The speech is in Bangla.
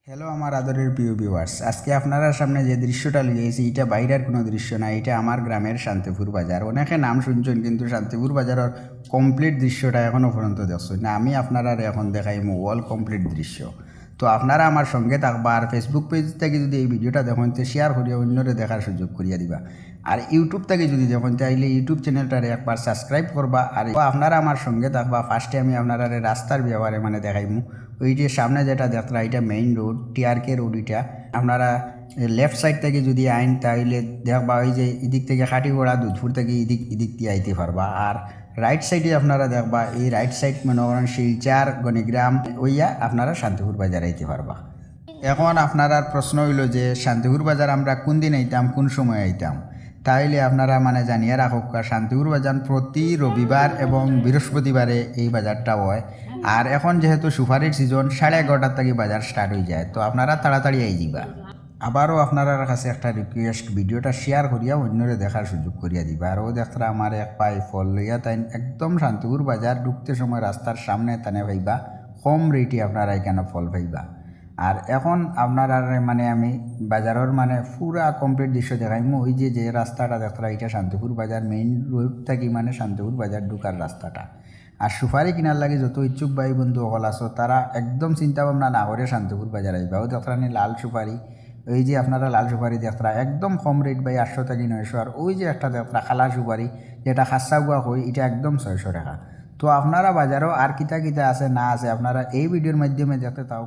হ্যালো আমার আদরের প্রিয় ভিউয়ার্স, আজকে আপনার সামনে যে দৃশ্যটা লিয়েছি এটা বাইরের কোনো দৃশ্য না, এটা আমার গ্রামের শান্তিপুর বাজার। অনেকে নাম শুনছেন কিন্তু শান্তিপুর বাজারের কমপ্লিট দৃশ্যটা এখনও পর্যন্ত দেখছেন না। আমি আপনারা এখন দেখাই মোবাইল কমপ্লিট দৃশ্য। তো আপনারা আমার সঙ্গে থাকবা আর ফেসবুক পেজ থেকে যদি এই ভিডিওটা দেখেন তো শেয়ার করিয়া অন্যরে দেখার সুযোগ করিয়া দিবা। আর ইউটিউব থেকে যদি দেখেন তাইলে ইউটিউব চ্যানেলটারে একবার সাবস্ক্রাইব করবা। আর আপনারা আমার সঙ্গে থাকবা। ফার্স্টে আমি আপনারা রাস্তার ব্যবহারে দেখাইমু। ওই যে সামনে যেটা দেখরা এটা মেইন রোড, টিআরকে রোড। এটা আপনারা লেফট সাইড থেকে যদি আইন তাইলে দেখবা ওই যে এদিক থেকে খাটিগোড়া দুধপুর থেকে এদিক দিয়ে আইতে পারবা। আর রাইট সাইডে আপনারা দেখবা এই রাইট সাইড মনে করেন শিলচার গণিগ্রাম ওইয়া আপনারা শান্তিপুর বাজার আইতে পারবা। এখন আপনার প্রশ্ন হইল যে শান্তিপুর বাজার আমরা কোন দিন আইতাম, কোন সময় আইতাম। তাইলে আপনারা জানিয়ে রাখুক শান্তিপুর বাজার প্রতি রবিবার এবং বৃহস্পতিবারে এই বাজারটা হয়। আর এখন যেহেতু সুপারির সিজন 11:30 থেকে বাজার স্টার্ট হয়ে যায়, তো আপনারা তাড়াতাড়ি আই যাবা। আবারও আপনার কাছে একটা রিকোয়েস্ট, ভিডিওটা শেয়ার করিয়া অন্যরে দেখার সুযোগ করিয়া দিবা। আর ও দেখরা আমার এক পাই ফল লইয়া তাই একদম শান্তিপুর বাজার ঢুকতে সময় রাস্তার সামনে তানে পাইবা, কম রেটে আপনারা এখানে ফল পাইবা। আর এখন আপনার আমি বাজারের পুরা কমপ্লিট দৃশ্য দেখাইমু। ওই যে রাস্তাটা দেখরা এটা শান্তিপুর বাজার মেইন রোড থেকে শান্তিপুর বাজার ঢুকার রাস্তাটা। আর সুপারি কিনার লাগে যত ইচ্ছুক ভাই বন্ধু সকল আছো তারা একদম চিন্তা ভাবনা না করে শান্তিপুর বাজার আইবা। ও দেখরানি লাল সুপারি, ওই যে আপনারা লাল সুপারি দেখরা একদম কম রেট ভাই 800 থেকে 900। আর ওই যে একটা দেখরা খালা সুপারি যেটা খাসা গুয়া কই এটা একদম 600 টাকা। তো আপনারা বাজারও আর কিতা কিতা আছে না আছে আপনারা এই ভিডিওর মাধ্যমে দেখতে তাও।